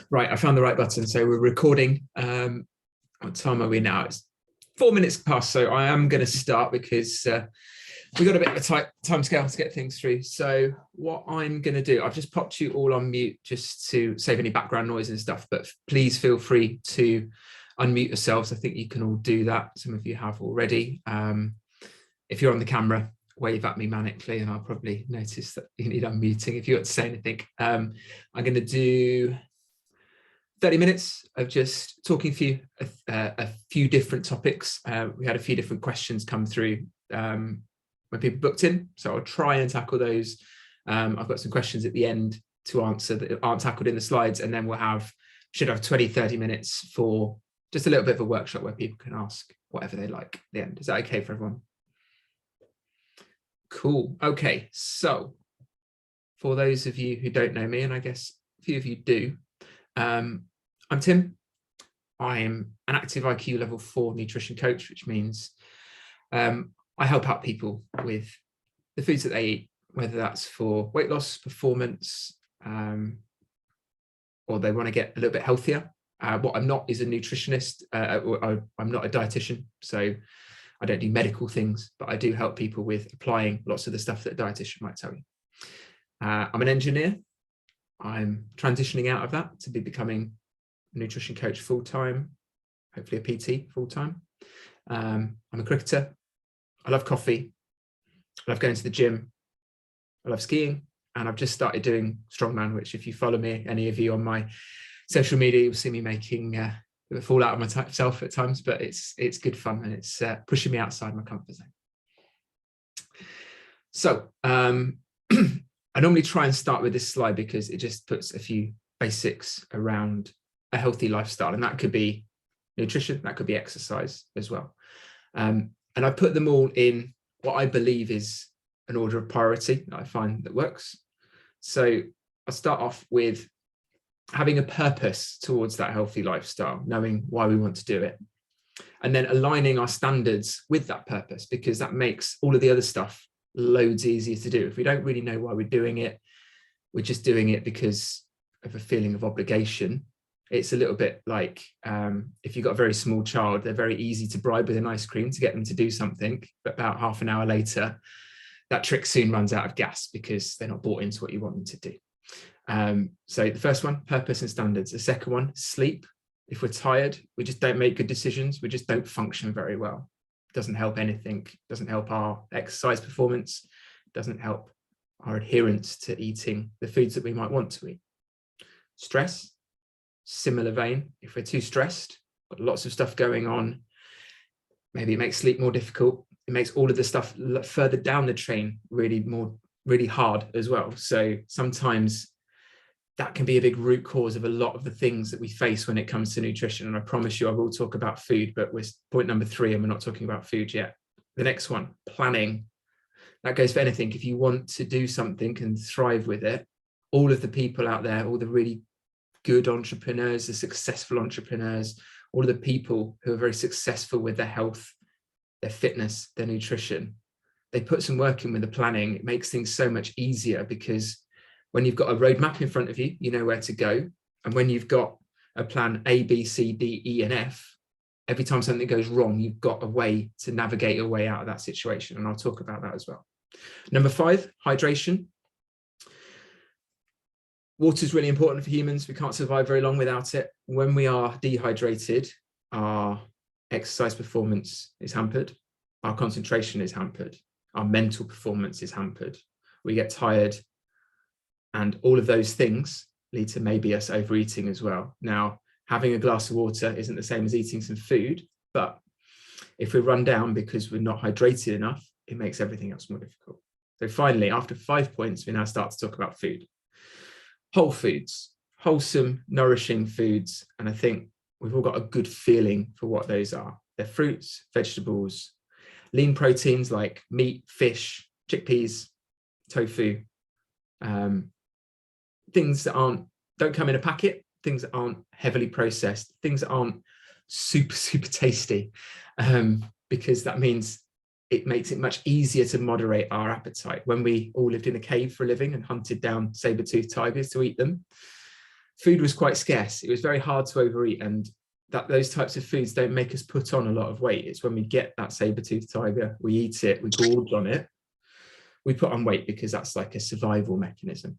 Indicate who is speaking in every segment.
Speaker 1: Right, I found the right button. So we're recording. What time are we now? It's 4 minutes past. So I am going to start because we've got a bit of a tight time scale to get things through. So what I'm going to do, I've just popped you all on mute just to save any background noise and stuff, but please feel free to unmute yourselves. I think you can all do that. Some of you have already. If you're on the camera, wave at me manically and I'll probably notice that you need unmuting if you want to say anything. I'm going to do 30 minutes of just talking to you a few different topics. We had a few different questions come through when people booked in, so I'll try and tackle those. I've got some questions at the end to answer that aren't tackled in the slides, and then should have 20-30 minutes for just a little bit of a workshop where people can ask whatever they like at the end. Is that okay for everyone? Cool. Okay, so for those of you who don't know me, and I guess a few of you do, I'm Tim. I'm an active IQ level 4 nutrition coach, which means I help out people with the foods that they eat, whether that's for weight loss, performance, or they want to get a little bit healthier. What I'm not is a nutritionist. I'm not a dietitian, so I don't do medical things, but I do help people with applying lots of the stuff that a dietitian might tell you. I'm an engineer. I'm transitioning out of that to be becoming a nutrition coach full-time, hopefully a PT full-time. I'm a cricketer. I love coffee. I love going to the gym. I love skiing. And I've just started doing strongman, which if you follow me, any of you on my social media, you'll see me making a fall out of myself at times, but it's good fun and it's pushing me outside my comfort zone. So I normally try and start with this slide because it just puts a few basics around a healthy lifestyle, and that could be nutrition, that could be exercise as well. And I put them all in what I believe is an order of priority that I find that works. So I'll start off with having a purpose towards that healthy lifestyle, knowing why we want to do it, and then aligning our standards with that purpose, because that makes all of the other stuff loads easier to do. If we don't really know why we're doing it, we're just doing it because of a feeling of obligation. It's a little bit like if you've got a very small child, they're very easy to bribe with an ice cream to get them to do something, but about half an hour later, that trick soon runs out of gas because they're not bought into what you want them to do. So the first one, purpose and standards. The second one, sleep. If we're tired, we just don't make good decisions. We just don't function very well. It doesn't help anything. It doesn't help our exercise performance. It doesn't help our adherence to eating the foods that we might want to eat. Stress, similar vein. If we're too stressed, got lots of stuff going on, maybe it makes sleep more difficult. It makes all of the stuff further down the train really hard as well. So sometimes that can be a big root cause of a lot of the things that we face when it comes to nutrition. And I promise you, I will talk about food, but we're point number 3 and we're not talking about food yet. The next one, planning. That goes for anything. If you want to do something and thrive with it, all of the people out there, all the really good entrepreneurs, the successful entrepreneurs, all of the people who are very successful with their health, their fitness, their nutrition, they put some work in with the planning. It makes things so much easier because when you've got a roadmap in front of you, you know where to go. And when you've got a plan A, B, C, D, E, and F, every time something goes wrong, you've got a way to navigate your way out of that situation. And I'll talk about that as well. Number 5, hydration. Water is really important for humans. We can't survive very long without it. When we are dehydrated, our exercise performance is hampered. Our concentration is hampered. Our mental performance is hampered. We get tired. And all of those things lead to maybe us overeating as well. Now, having a glass of water isn't the same as eating some food, but if we run down because we're not hydrated enough, it makes everything else more difficult. So finally, after 5 points, we now start to talk about food. Whole foods, wholesome, nourishing foods. And I think we've all got a good feeling for what those are. They're fruits, vegetables, lean proteins like meat, fish, chickpeas, tofu, things that don't come in a packet, things that aren't heavily processed, things that aren't super tasty, because that means it makes it much easier to moderate our appetite. When we all lived in a cave for a living and hunted down saber-toothed tigers to eat them, food was quite scarce. It was very hard to overeat, and those types of foods don't make us put on a lot of weight. It's when we get that saber-toothed tiger, we eat it, we gorge on it, we put on weight, because that's like a survival mechanism.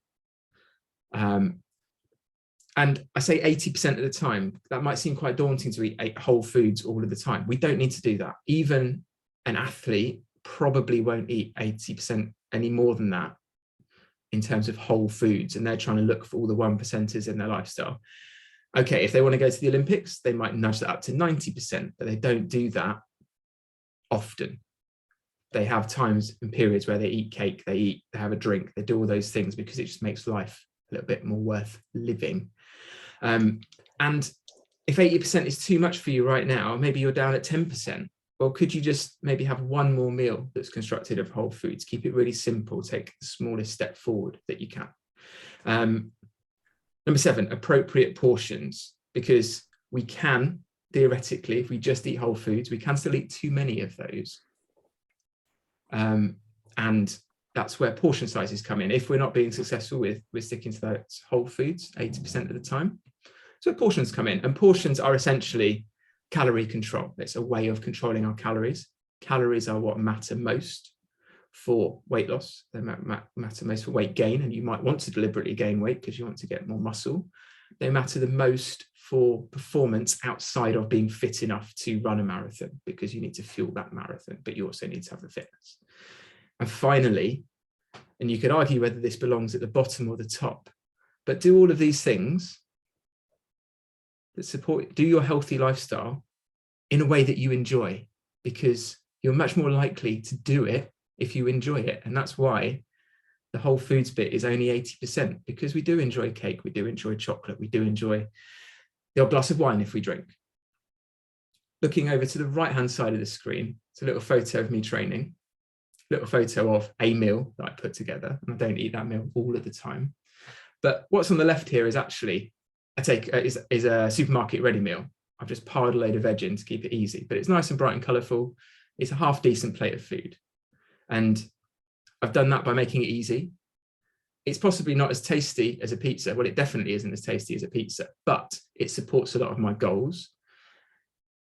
Speaker 1: And I say 80% of the time, that might seem quite daunting to eat whole foods all of the time. We don't need to do that. Even an athlete probably won't eat 80% any more than that in terms of whole foods, and they're trying to look for all the 1%ers in their lifestyle. Okay, if they want to go to the Olympics, they might nudge that up to 90%, but they don't do that often. They have times and periods where they eat cake, they have a drink, they do all those things because it just makes life a little bit more worth living. And if 80% is too much for you right now, maybe you're down at 10%. Well, could you just maybe have one more meal that's constructed of whole foods? Keep it really simple. Take the smallest step forward that you can. Number 7, appropriate portions, because we can, theoretically, if we just eat whole foods, we can still eat too many of those. And that's where portion sizes come in. If we're not being successful with sticking to those whole foods 80% of the time. So portions come in, and portions are essentially calorie control. It's a way of controlling our calories. Calories are what matter most for weight loss. They matter most for weight gain, and you might want to deliberately gain weight because you want to get more muscle. They matter the most for performance outside of being fit enough to run a marathon, because you need to fuel that marathon, but you also need to have the fitness. And finally, and you could argue whether this belongs at the bottom or the top, but do all of these things that support, do your healthy lifestyle in a way that you enjoy, because you're much more likely to do it if you enjoy it. And that's why the whole foods bit is only 80%, because we do enjoy cake, we do enjoy chocolate, we do enjoy the odd glass of wine if we drink. Looking over to the right-hand side of the screen, it's a little photo of me training, little photo of a meal that I put together. And I don't eat that meal all of the time. But what's on the left here is actually, is a supermarket ready meal. I've just piled a load of veg in to keep it easy, but it's nice and bright and colourful. It's a half decent plate of food. And I've done that by making it easy. It's possibly not as tasty as a pizza. Well, it definitely isn't as tasty as a pizza, but it supports a lot of my goals.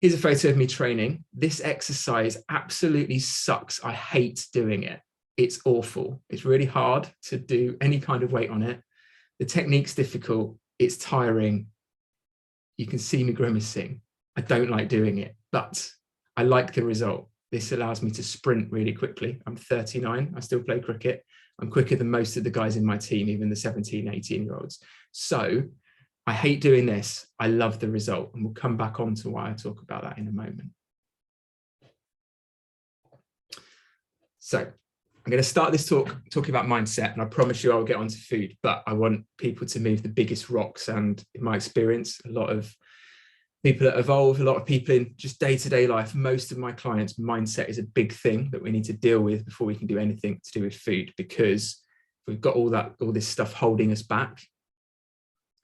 Speaker 1: Here's a photo of me training. This exercise absolutely sucks. I hate doing it. It's awful. It's really hard to do any kind of weight on it. The technique's difficult. It's tiring. You can see me grimacing. I don't like doing it, but I like the result. This allows me to sprint really quickly. I'm 39. I still play cricket. I'm quicker than most of the guys in my team, even the 17, 18-year-olds. So I hate doing this. I love the result. And we'll come back on to why I talk about that in a moment. So I'm going to start this talk talking about mindset, and I promise you I'll get onto food, but I want people to move the biggest rocks. And in my experience, a lot of people that evolve, a lot of people in just day-to-day life, most of my clients' mindset is a big thing that we need to deal with before we can do anything to do with food, because if we've got all this stuff holding us back,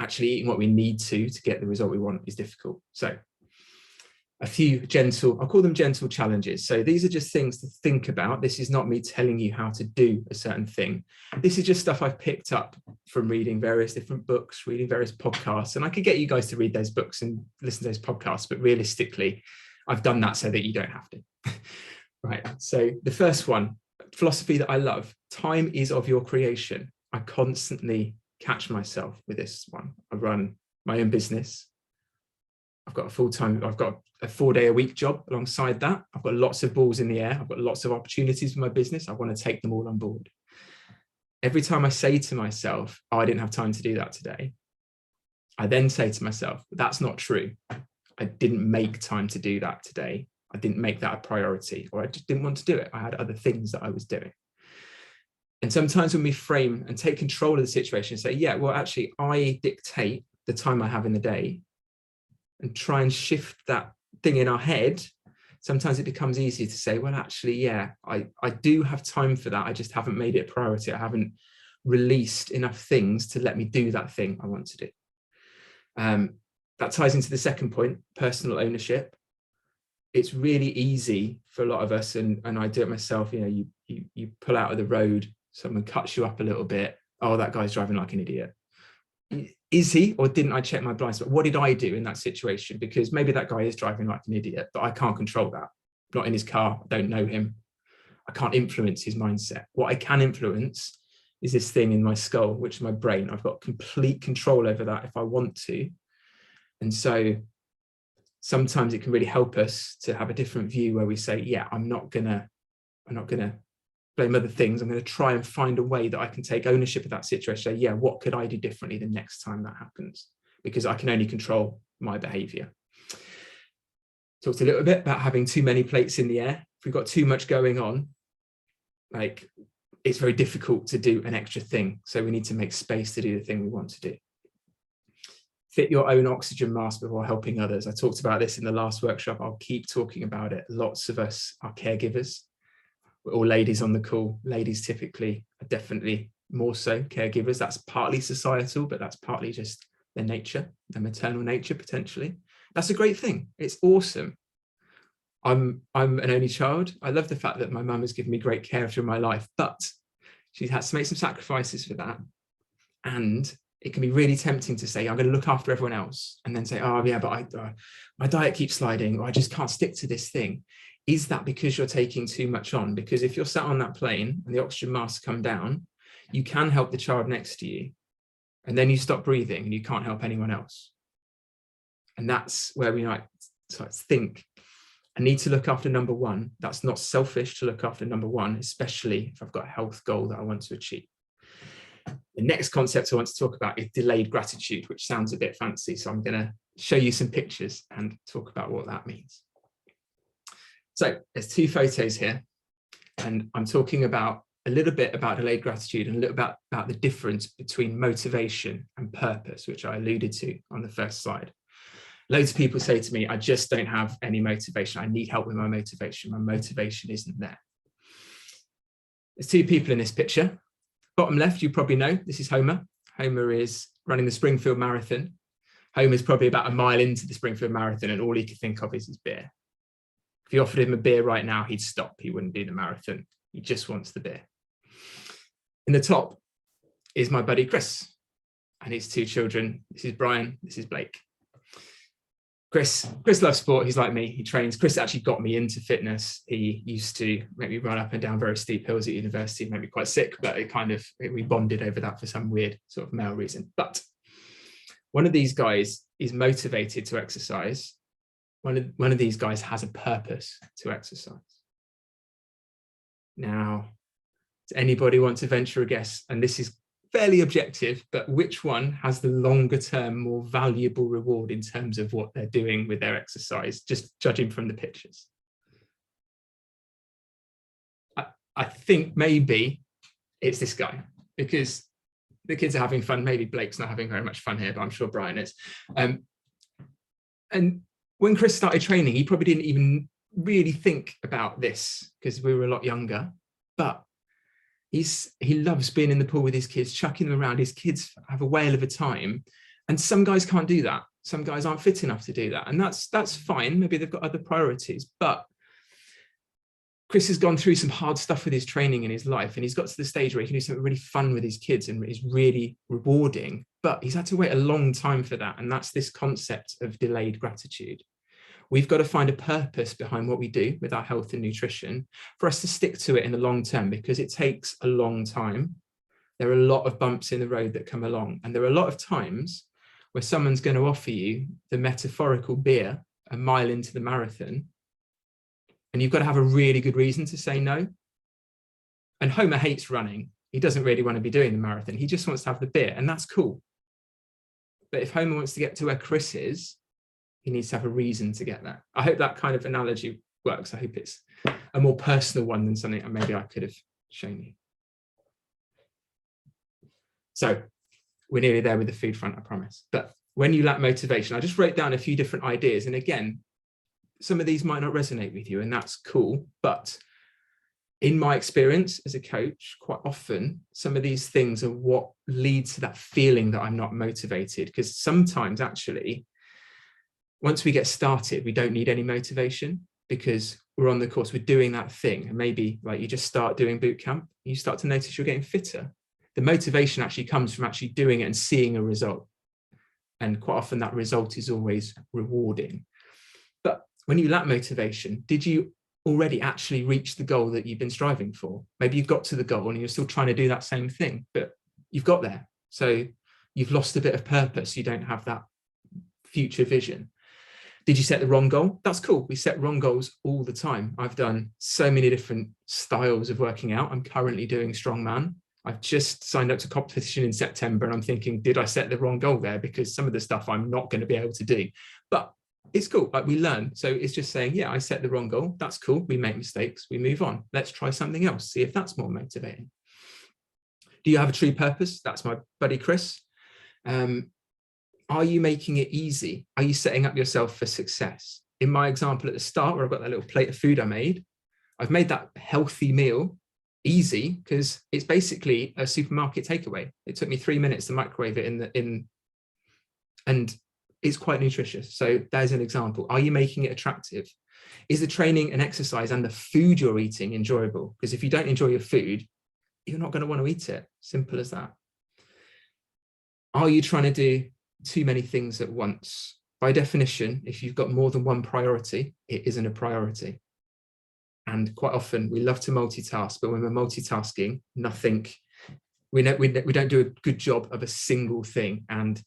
Speaker 1: actually eating what we need to get the result we want is difficult. So a few gentle, I'll call them gentle challenges. So these are just things to think about. This is not me telling you how to do a certain thing. This is just stuff I've picked up from reading various different books, reading various podcasts, and I could get you guys to read those books and listen to those podcasts, but realistically, I've done that so that you don't have to. Right, so the first one, philosophy that I love, time is of your creation. I constantly catch myself with this one. I run my own business. I've got a 4-day-a-week job alongside that. I've got lots of balls in the air. I've got lots of opportunities for my business. I want to take them all on board. Every time I say to myself, oh, I didn't have time to do that today, I then say to myself, that's not true. I didn't make time to do that today. I didn't make that a priority, or I just didn't want to do it. I had other things that I was doing. And sometimes when we frame and take control of the situation and say, yeah, well, actually, I dictate the time I have in the day, and try and shift that thing in our head, sometimes it becomes easier to say, well, actually, yeah, I do have time for that. I just haven't made it a priority. I haven't released enough things to let me do that thing I want to do. That ties into the second point, personal ownership. It's really easy for a lot of us, and I do it myself, you pull out of the road, someone cuts you up a little bit. Oh, that guy's driving like an idiot. is he, or didn't I check my blind spot? What did I do in that situation? Because maybe that guy is driving like an idiot, but I can't control that. Not in his car, I don't know him. I can't influence his mindset. What I can influence is this thing in my skull, which is my brain. I've got complete control over that if I want to. And so sometimes it can really help us to have a different view where we say, yeah, I'm not gonna blame other things. I'm going to try and find a way that I can take ownership of that situation. Say, yeah, what could I do differently the next time that happens? Because I can only control my behavior. Talked a little bit about having too many plates in the air. If we've got too much going on, like, it's very difficult to do an extra thing. So we need to make space to do the thing we want to do. Fit your own oxygen mask before helping others. I talked about this in the last workshop. I'll keep talking about it. Lots of us are caregivers. We're all ladies on the call. Ladies typically are definitely more so caregivers. That's partly societal, but that's partly just their nature, their maternal nature potentially. That's a great thing. It's awesome. I'm an only child. I love the fact that my mum has given me great care through my life, but she's had to make some sacrifices for that. And it can be really tempting to say, I'm going to look after everyone else, and then say, oh yeah, but my diet keeps sliding, or I just can't stick to this thing. Is that because you're taking too much on? Because if you're sat on that plane and the oxygen masks come down, you can help the child next to you, and then you stop breathing and you can't help anyone else. And that's where we might start to think, I need to look after number one. That's not selfish to look after number one, especially if I've got a health goal that I want to achieve. The next concept I want to talk about is delayed gratitude, which sounds a bit fancy. So I'm going to show you some pictures and talk about what that means. So there's two photos here, and I'm talking about a little bit about delayed gratitude and a little bit about the difference between motivation and purpose, which I alluded to on the first slide. Loads of people say to me, I just don't have any motivation. I need help with my motivation. My motivation isn't there. There's two people in this picture. Bottom left, you probably know, this is Homer. Homer is running the Springfield Marathon. Homer's probably about a mile into the Springfield Marathon, and all he could think of is his beer. If you offered him a beer right now, he'd stop. He wouldn't do the marathon. He just wants the beer. In the top is my buddy Chris and his two children. This is Brian, this is Blake. Chris loves sport. He's like me. He trains. Chris actually got me into fitness. He used to make me run up and down very steep hills at university, made me quite sick, but we bonded over that for some weird sort of male reason. But one of these guys is motivated to exercise. One of these guys has a purpose to exercise. Now, does anybody want to venture a guess? And this is fairly objective, but which one has the longer term, more valuable reward in terms of what they're doing with their exercise, just judging from the pictures? I think maybe it's this guy, because the kids are having fun. Maybe Blake's not having very much fun here, but I'm sure Brian is. And when Chris started training, he probably didn't even really think about this because we were a lot younger, but he loves being in the pool with his kids, chucking them around. His kids have a whale of a time. And some guys can't do that. Some guys aren't fit enough to do that. And that's fine. Maybe they've got other priorities. But Chris has gone through some hard stuff with his training in his life. And he's got to the stage where he can do something really fun with his kids and is really rewarding. But he's had to wait a long time for that. And that's this concept of delayed gratitude. We've got to find a purpose behind what we do with our health and nutrition for us to stick to it in the long term, because it takes a long time. There are a lot of bumps in the road that come along. And there are a lot of times where someone's going to offer you the metaphorical beer a mile into the marathon, and you've got to have a really good reason to say no. And Homer hates running. He doesn't really want to be doing the marathon. He just wants to have the beer, and that's cool. But if Homer wants to get to where Chris is, he needs to have a reason to get there. I hope that kind of analogy works. I hope it's a more personal one than something maybe I could have shown you. So we're nearly there with the food front, I promise. But when you lack motivation, I just wrote down a few different ideas. And again, some of these might not resonate with you, and that's cool. But in my experience as a coach, quite often, some of these things are what leads to that feeling that I'm not motivated. Because sometimes actually, once we get started, we don't need any motivation because we're on the course, we're doing that thing. And maybe like you just start doing boot camp, you start to notice you're getting fitter. The motivation actually comes from actually doing it and seeing a result. And quite often that result is always rewarding. But when you lack motivation, did you already actually reach the goal that you've been striving for? Maybe you've got to the goal and you're still trying to do that same thing, but you've got there. So you've lost a bit of purpose. You don't have that future vision. Did you set the wrong goal? That's cool. We set wrong goals all the time. I've done so many different styles of working out. I'm currently doing strongman. I've just signed up to competition in September and I'm thinking, did I set the wrong goal there? Because some of the stuff I'm not going to be able to do, but it's cool. Like, we learn. So it's just saying, yeah, I set the wrong goal. That's cool. We make mistakes. We move on. Let's try something else. See if that's more motivating. Do you have a true purpose? That's my buddy, Chris. Are you making it easy? Are you setting up yourself for success? In my example at the start, where I've got that little plate of food I made, I've made that healthy meal easy because it's basically a supermarket takeaway. It took me 3 minutes to microwave it and it's quite nutritious. So there's an example. Are you making it attractive? Is the training and exercise and the food you're eating enjoyable? Because if you don't enjoy your food, you're not going to want to eat it. Simple as that. Are you trying to do too many things at once? By definition, if you've got more than one priority, it isn't a priority. And quite often we love to multitask, but when we're multitasking, we don't do a good job of a single thing. And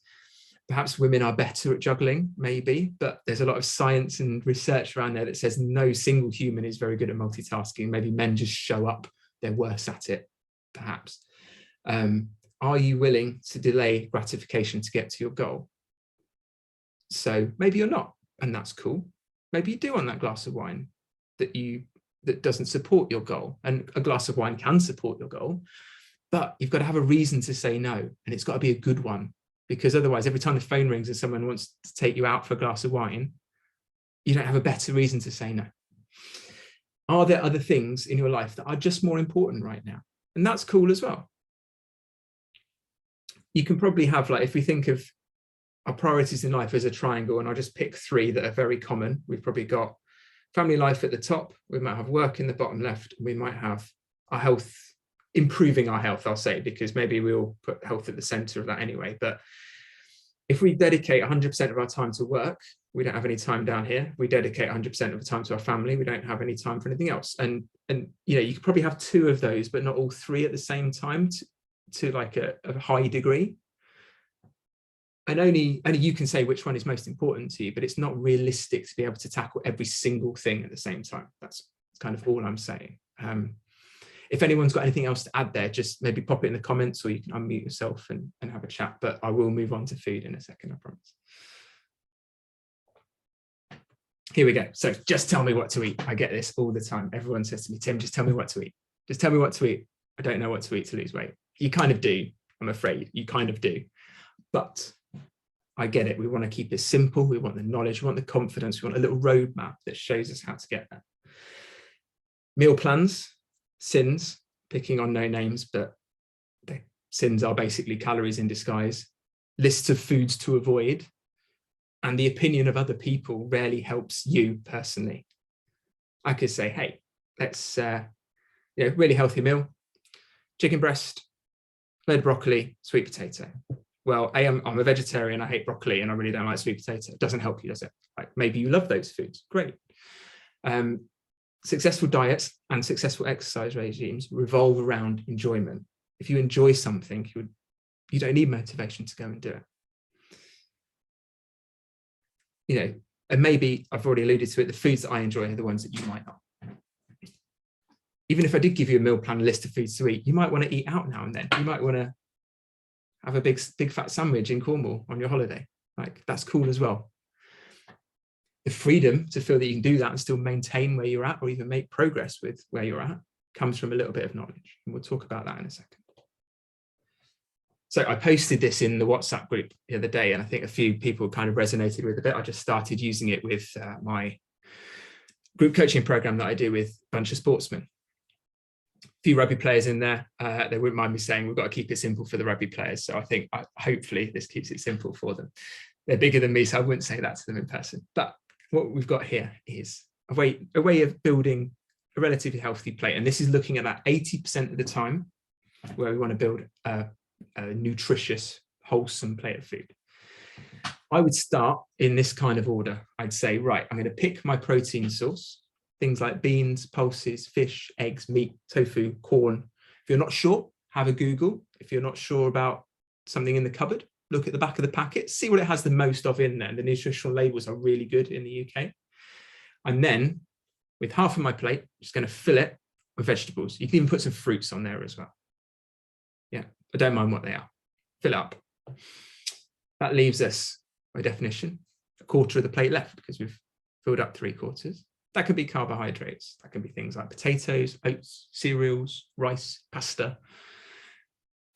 Speaker 1: perhaps women are better at juggling, maybe, but there's a lot of science and research around there that says no single human is very good at multitasking. Maybe men just show up, they're worse at it, perhaps. Are you willing to delay gratification to get to your goal? So maybe you're not, and that's cool. Maybe you do want that glass of wine that doesn't support your goal, and a glass of wine can support your goal, but you've got to have a reason to say no, and it's got to be a good one, because otherwise every time the phone rings and someone wants to take you out for a glass of wine, you don't have a better reason to say no. Are there other things in your life that are just more important right now? And that's cool as well. You can probably have, like, if we think of our priorities in life as a triangle, and I'll just pick 3 that are very common. We've probably got family life at the top. We might have work in the bottom left. We might have our health, improving our health, I'll say, because maybe we'll put health at the center of that anyway. But if we dedicate 100% of our time to work, we don't have any time down here. We dedicate 100% of the time to our family, we don't have any time for anything else. And you could probably have 2 of those, but not all 3 at the same time to like a high degree. And only you can say which one is most important to you, but it's not realistic to be able to tackle every single thing at the same time. That's kind of all I'm saying. If anyone's got anything else to add there, just maybe pop it in the comments, or you can unmute yourself and have a chat, but I will move on to food in a second, I promise. Here we go. So just tell me what to eat. I get this all the time. Everyone says to me, Tim, just tell me what to eat. Just tell me what to eat. I don't know what to eat to lose weight. You kind of do, I'm afraid. You kind of do. But I get it. We want to keep it simple. We want the knowledge. We want the confidence. We want a little roadmap that shows us how to get there. Meal plans, sins, picking on no names, but the sins are basically calories in disguise. Lists of foods to avoid. And the opinion of other people rarely helps you personally. I could say, hey, let's, really healthy meal, chicken breast, red broccoli, sweet potato. Well, I'm a vegetarian, I hate broccoli, and I really don't like sweet potato. It doesn't help you, does it? Like, maybe you love those foods, great. Successful diets and successful exercise regimes revolve around enjoyment. If you enjoy something, you don't need motivation to go and do it. And maybe I've already alluded to it, the foods that I enjoy are the ones that you might not. Even if I did give you a meal plan, a list of foods to eat, you might want to eat out now and then. You might want to have a big fat sandwich in Cornwall on your holiday. Like, that's cool as well. The freedom to feel that you can do that and still maintain where you're at, or even make progress with where you're at, comes from a little bit of knowledge. And we'll talk about that in a second. So I posted this in the WhatsApp group the other day, and I think a few people kind of resonated with it. I just started using it with my group coaching program that I do with a bunch of sportsmen. A few rugby players in there. They wouldn't mind me saying we've got to keep it simple for the rugby players. So I think hopefully this keeps it simple for them. They're bigger than me, so I wouldn't say that to them in person. But what we've got here is a way of building a relatively healthy plate. And this is looking at that 80% of the time. where we want to build a nutritious, wholesome plate of food. I would start in this kind of order. I'd say, right, I'm going to pick my protein source, things like beans, pulses, fish, eggs, meat, tofu, corn. If you're not sure, have a Google. If you're not sure about something in the cupboard, look at the back of the packet, see what it has the most of in there. The nutritional labels are really good in the UK. And then with half of my plate, I'm just going to fill it with vegetables. You can even put some fruits on there as well. Yeah, I don't mind what they are. Fill it up. That leaves us, by definition, a quarter of the plate left because we've filled up 3/4. That could be carbohydrates. That can be things like potatoes, oats, cereals, rice, pasta.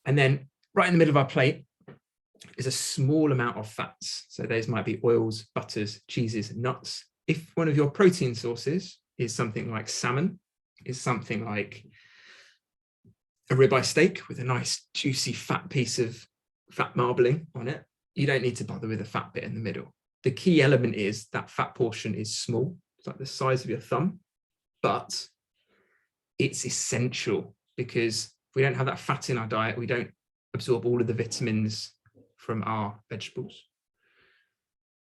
Speaker 1: And then right in the middle of our plate is a small amount of fats. So those might be oils, butters, cheeses, nuts. If one of your protein sources is something like salmon, is something like a ribeye steak with a nice juicy fat piece of fat marbling on it, you don't need to bother with the fat bit in the middle. The key element is that fat portion is small. It's like the size of your thumb, but it's essential because if we don't have that fat in our diet, we don't absorb all of the vitamins from our vegetables.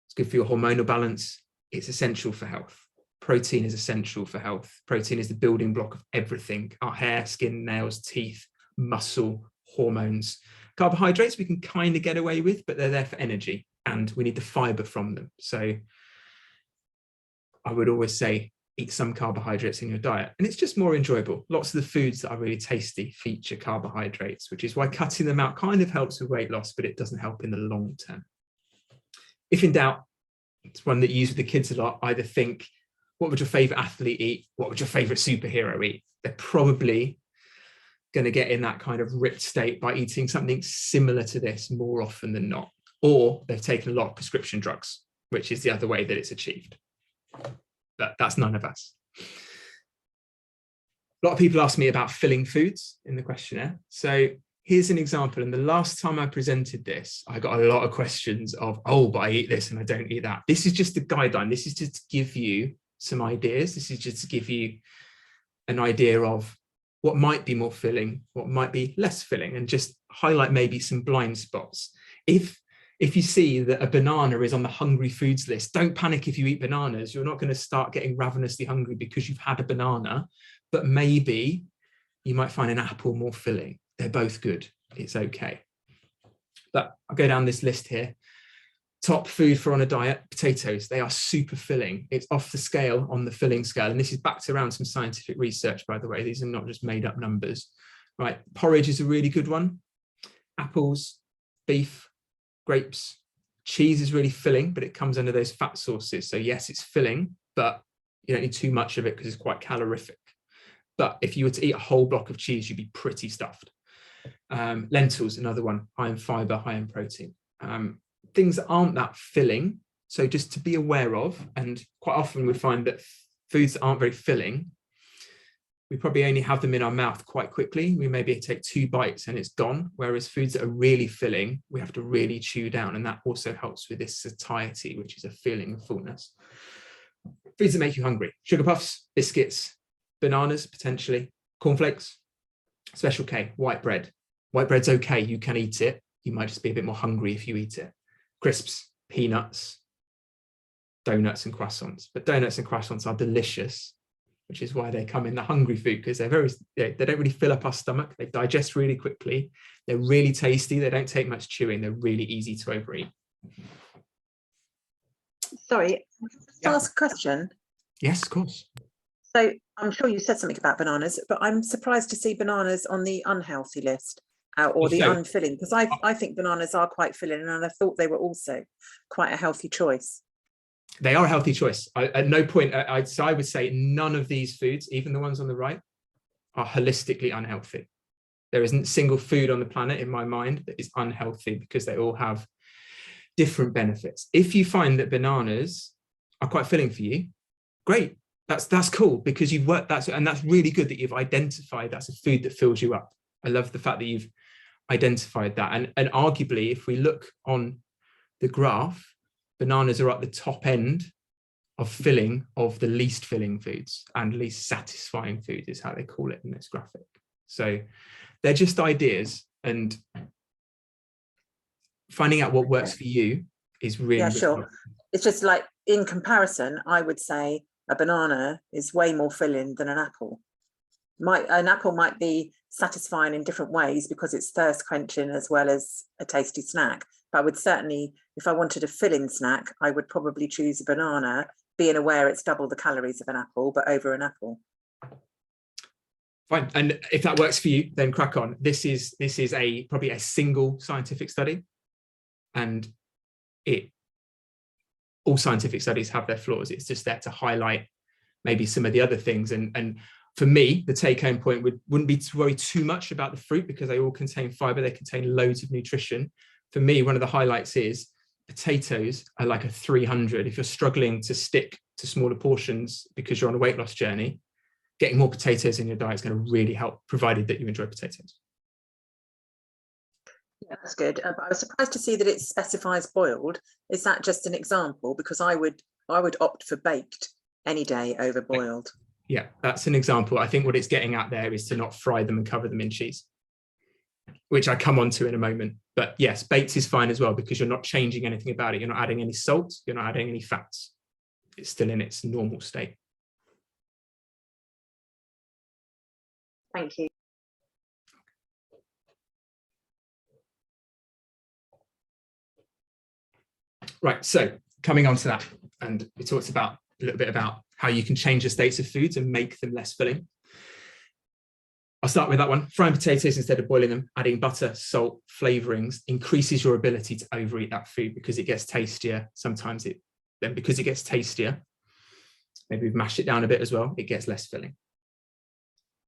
Speaker 1: It's good for your hormonal balance. It's essential for health. Protein is essential for health. Protein is the building block of everything: our hair, skin, nails, teeth, muscle, hormones. Carbohydrates we can kind of get away with, but they're there for energy and we need the fiber from them. So I would always say eat some carbohydrates in your diet, and it's just more enjoyable. Lots of the foods that are really tasty feature carbohydrates, which is why cutting them out kind of helps with weight loss, but it doesn't help in the long term. If in doubt, it's one that you use with the kids a lot. Either think, what would your favorite athlete eat? What would your favorite superhero eat? They're probably going to get in that kind of ripped state by eating something similar to this more often than not. Or they've taken a lot of prescription drugs, which is the other way that it's achieved. But that's none of us. A lot of people ask me about filling foods in the questionnaire. So here's an example. And the last time I presented this, I got a lot of questions of, oh, but I eat this and I don't eat that. This is just a guideline. This is just to give you some ideas. This is just to give you an idea of what might be more filling, what might be less filling, and just highlight maybe some blind spots. If you see that a banana is on the hungry foods list, don't panic if you eat bananas. You're not going to start getting ravenously hungry because you've had a banana, but maybe you might find an apple more filling. They're both good. It's okay. But I'll go down this list here. Top food for on a diet, potatoes. They are super filling. It's off the scale on the filling scale. And this is backed around some scientific research, by the way. These are not just made up numbers. Right, porridge is a really good one. Apples, beef, grapes. Cheese is really filling, but it comes under those fat sources. So yes, it's filling, but you don't need too much of it because it's quite calorific. But if you were to eat a whole block of cheese, you'd be pretty stuffed. Lentils, another one, high in fiber, high in protein. Things that aren't that filling, so just to be aware of, and quite often we find that foods that aren't very filling, we probably only have them in our mouth quite quickly. We maybe take 2 bites and it's gone, whereas foods that are really filling, we have to really chew down, and that also helps with this satiety, which is a feeling of fullness. Foods that make you hungry: sugar puffs, biscuits, bananas, potentially, cornflakes, Special K, white bread. White bread's okay, you can eat it. You might just be a bit more hungry if you eat it. Crisps, peanuts, donuts and croissants. But donuts and croissants are delicious, which is why they come in the hungry food, because they don't really fill up our stomach. They digest really quickly. They're really tasty. They don't take much chewing. They're really easy to overeat.
Speaker 2: Sorry, can I ask a question?
Speaker 1: Yes, of course.
Speaker 2: So I'm sure you said something about bananas, but I'm surprised to see bananas on the unhealthy list or the unfilling, because I think bananas are quite filling, and I thought they were also quite a healthy choice.
Speaker 1: They are a healthy choice. At no point, I would say none of these foods, even the ones on the right, are holistically unhealthy. There isn't a single food on the planet in my mind that is unhealthy, because they all have different benefits. If you find that bananas are quite filling for you, great. That's cool, because you've worked and that's really good that you've identified that's a food that fills you up. I love the fact that you've identified that. And arguably, if we look on the graph, bananas are at the top end of filling of the least filling foods, and least satisfying food is how they call it in this graphic. So they're just ideas, and finding out what works for you is really,
Speaker 2: Yeah,
Speaker 1: really
Speaker 2: sure.
Speaker 1: helpful.
Speaker 2: It's just like, in comparison, I would say a banana is way more filling than an apple. An apple might be satisfying in different ways because it's thirst quenching as well as a tasty snack. But I would certainly, if I wanted a filling snack, I would probably choose a banana, being aware it's double the calories of an apple, but over an apple.
Speaker 1: Fine. And if that works for you, then crack on. This is probably a single scientific study, and all scientific studies have their flaws. It's just there to highlight maybe some of the other things. And for me, the take-home point wouldn't be to worry too much about the fruit, because they all contain fiber, they contain loads of nutrition. For me, one of the highlights is potatoes are like a 300. If you're struggling to stick to smaller portions because you're on a weight loss journey, getting more potatoes in your diet is going to really help, provided that you enjoy potatoes.
Speaker 2: Yeah, that's good. But I was surprised to see that it specifies boiled. Is that just an example? Because I would opt for baked any day over boiled.
Speaker 1: Yeah, that's an example. I think what it's getting at there is to not fry them and cover them in cheese, which I come on to in a moment. But yes, baked is fine as well, because you're not changing anything about it. You're not adding any salt. You're not adding any fats. It's still in its normal state.
Speaker 2: Thank you.
Speaker 1: Right, so coming on to that, and we talked about a little bit about how you can change the states of foods and make them less filling. I'll start with that one. Frying potatoes instead of boiling them, adding butter, salt, flavorings increases your ability to overeat that food because it gets tastier. Sometimes because it gets tastier, maybe we've mashed it down a bit as well, it gets less filling.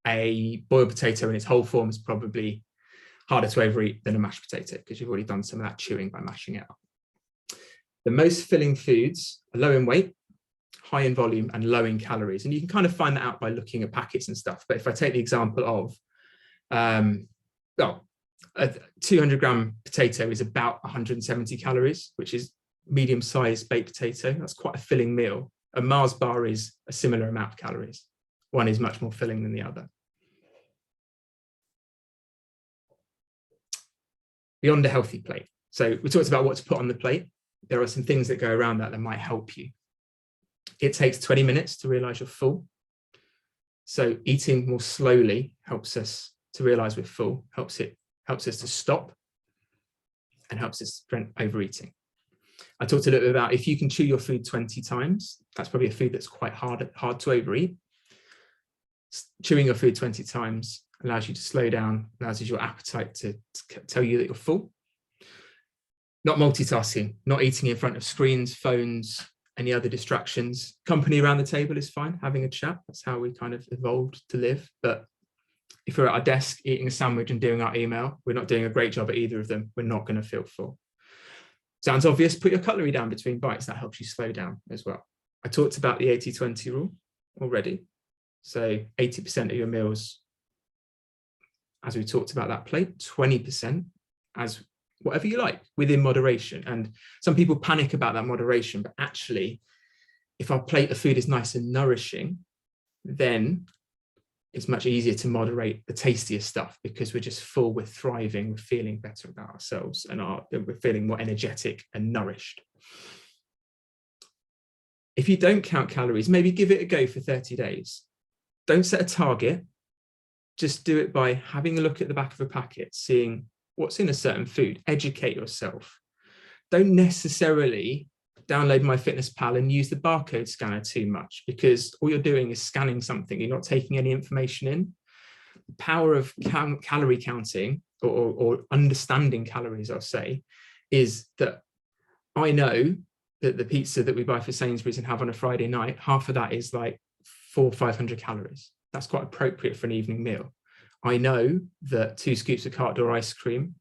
Speaker 1: A boiled potato in its whole form is probably harder to overeat than a mashed potato, because you've already done some of that chewing by mashing it up. The most filling foods are low in weight, high in volume, and low in calories. And you can kind of find that out by looking at packets and stuff. But if I take the example of, a 200-gram potato is about 170 calories, which is medium-sized baked potato. That's quite a filling meal. A Mars bar is a similar amount of calories. One is much more filling than the other. Beyond a healthy plate. So we talked about what to put on the plate. There are some things that go around that might help you. It takes 20 minutes to realize you're full. So eating more slowly helps us to realize we're full, helps us to stop, and helps us prevent overeating. I talked a little bit about if you can chew your food 20 times, that's probably a food that's quite hard to overeat. Chewing your food 20 times allows you to slow down, allows your appetite to tell you that you're full. Not multitasking, not eating in front of screens, phones, any other distractions. Company around the table is fine, having a chat. That's how we kind of evolved to live. But if we're at our desk eating a sandwich and doing our email, we're not doing a great job at either of them. We're not going to feel full. Sounds obvious, put your cutlery down between bites. That helps you slow down as well. I talked about the 80-20 rule already. So 80% of your meals, as we talked about that plate, 20% as whatever you like, within moderation. And some people panic about that moderation, but actually, if our plate of food is nice and nourishing, then it's much easier to moderate the tastiest stuff, because we're just full, we're thriving, we're feeling better about ourselves, and we're feeling more energetic and nourished. If you don't count calories, maybe give it a go for 30 days. Don't set a target. Just do it by having a look at the back of a packet, seeing what's in a certain food. Educate yourself. Don't necessarily download MyFitnessPal and use the barcode scanner too much, because all you're doing is scanning something. You're not taking any information in. The power of calorie counting or understanding calories, I'll say, is that I know that the pizza that we buy for Sainsbury's and have on a Friday night, half of that is like 400 or 500 calories. That's quite appropriate for an evening meal. I know that 2 scoops of cart door ice cream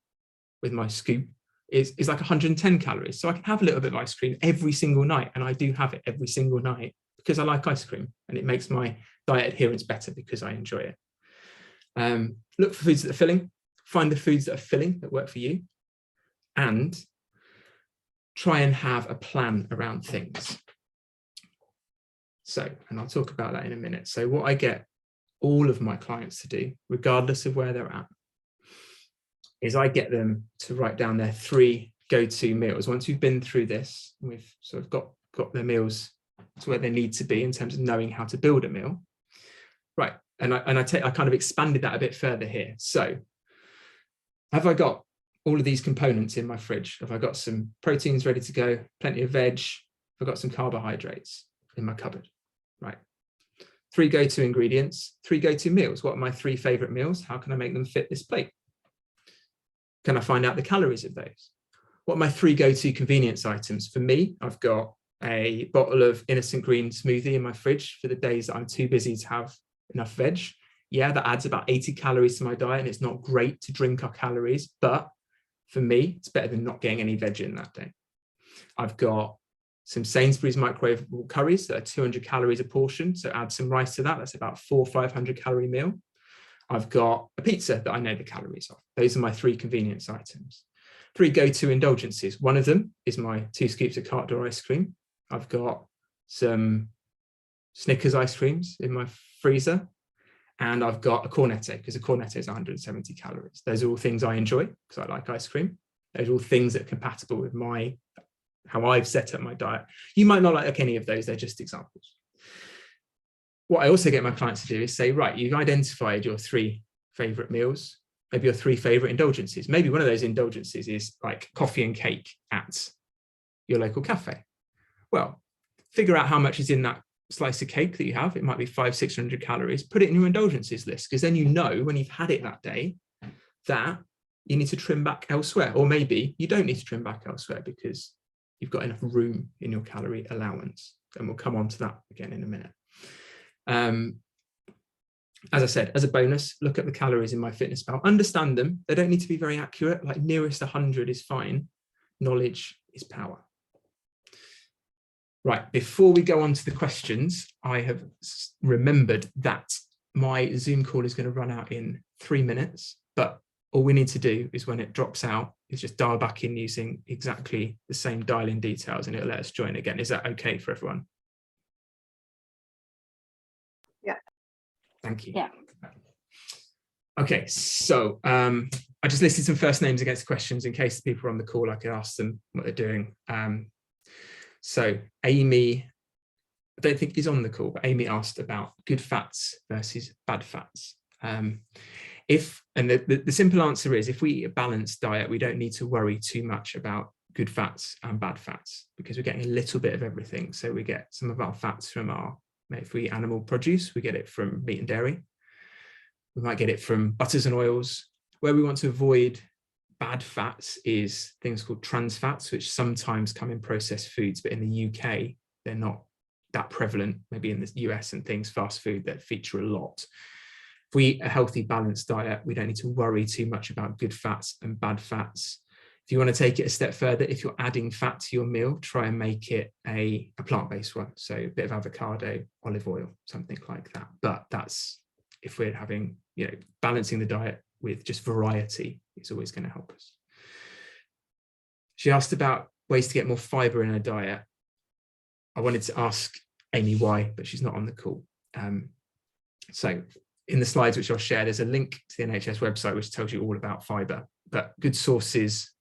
Speaker 1: with my scoop is like 110 calories. So I can have a little bit of ice cream every single night. And I do have it every single night because I like ice cream, and it makes my diet adherence better because I enjoy it. Look for foods that are filling, find the foods that are filling that work for you, and try and have a plan around things. So, and I'll talk about that in a minute. So what I get all of my clients to do, regardless of where they're at, is I get them to write down their 3 go-to meals. Once we've been through this, we've sort of got their meals to where they need to be in terms of knowing how to build a meal. Right, and I kind of expanded that a bit further here. So have I got all of these components in my fridge? Have I got some proteins ready to go, plenty of veg? I've got some carbohydrates in my cupboard, right? 3 go-to ingredients, 3 go-to meals. What are my 3 favorite meals? How can I make them fit this plate? Can I find out the calories of those? What are my 3 go-to convenience items? For me, I've got a bottle of Innocent Green smoothie in my fridge for the days that I'm too busy to have enough veg. Yeah, that adds about 80 calories to my diet, and it's not great to drink our calories, but for me, it's better than not getting any veg in that day. I've got some Sainsbury's microwavable curries that are 200 calories a portion, so add some rice to that. That's about 400-500 calorie meal. I've got a pizza that I know the calories of. Those are my 3 convenience items. 3 go-to indulgences. One of them is my 2 scoops of Carte d'Or ice cream. I've got some Snickers ice creams in my freezer, and I've got a Cornetto, because a Cornetto is 170 calories. Those are all things I enjoy because I like ice cream. Those are all things that are compatible with how I've set up my diet. You might not like any of those, they're just examples. What I also get my clients to do is say, right, you've identified your 3 favorite meals, maybe your 3 favorite indulgences. Maybe one of those indulgences is like coffee and cake at your local cafe. Well, figure out how much is in that slice of cake that you have. It might be 500-600 calories. Put it in your indulgences list, because then you know when you've had it that day that you need to trim back elsewhere, or maybe you don't need to trim back elsewhere because you've got enough room in your calorie allowance. And we'll come on to that again in a minute. As I said, as a bonus, look at the calories in MyFitnessPal. Understand them. They don't need to be very accurate. Like nearest 100 is fine. Knowledge is power. Right, before we go on to the questions, I have remembered that my Zoom call is going to run out in 3 minutes, but all we need to do is when it drops out is just dial back in using exactly the same dial-in details, and it'll let us join again. Is that okay for everyone?
Speaker 2: Yeah.
Speaker 1: Thank you.
Speaker 3: Yeah.
Speaker 1: Okay, so I just listed some first names against questions in case the people are on the call, I could ask them what they're doing. So Amy, I don't think is on the call, but Amy asked about good fats versus bad fats. And the simple answer is, if we eat a balanced diet, we don't need to worry too much about good fats and bad fats, because we're getting a little bit of everything. So we get some of our fats from if we eat animal produce, we get it from meat and dairy. We might get it from butters and oils. Where we want to avoid bad fats is things called trans fats, which sometimes come in processed foods, but in the UK, they're not that prevalent. Maybe in the US and things, fast food, that feature a lot. If we eat a healthy, balanced diet, we don't need to worry too much about good fats and bad fats. If you want to take it a step further, if you're adding fat to your meal, try and make it a plant-based one. So a bit of avocado, olive oil, something like that. But that's if we're having, balancing the diet with just variety, it's always going to help us. She asked about ways to get more fiber in her diet. I wanted to ask Amy why, but she's not on the call. So in the slides which I'll share, there's a link to the NHS website which tells you all about fiber, but good sources,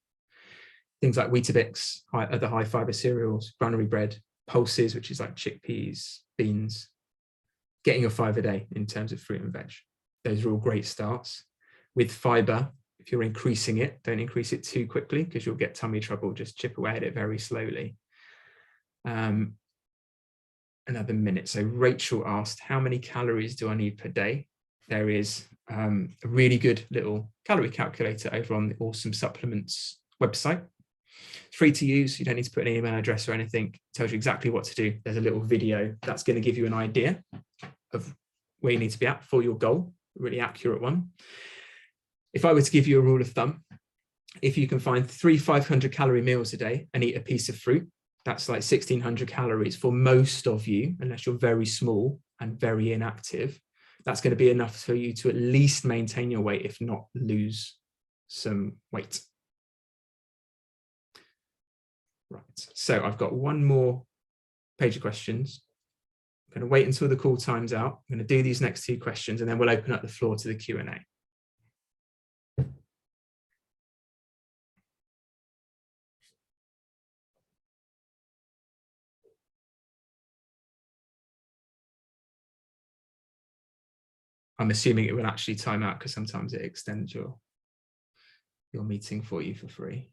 Speaker 1: things like Weetabix, other high fiber cereals, granary bread, pulses, which is like chickpeas, beans, getting your 5 a day in terms of fruit and veg. Those are all great starts. With fiber, if you're increasing it, don't increase it too quickly because you'll get tummy trouble. Just chip away at it very slowly. Another minute. So Rachel asked, how many calories do I need per day? There is a really good little calorie calculator over on the Awesome Supplements website. It's free to use. You don't need to put an email address or anything. It tells you exactly what to do. There's a little video that's going to give you an idea of where you need to be at for your goal, a really accurate one. If I were to give you a rule of thumb, if you can find 3 500-calorie meals a day and eat a piece of fruit, that's like 1,600 calories for most of you, unless you're very small and very inactive. That's going to be enough for you to at least maintain your weight, if not lose some weight. Right, so I've got one more page of questions. I'm going to wait until the call time's out. I'm going to do these next 2 questions and then we'll open up the floor to the Q&A. I'm assuming it will actually time out because sometimes it extends your meeting for you for free.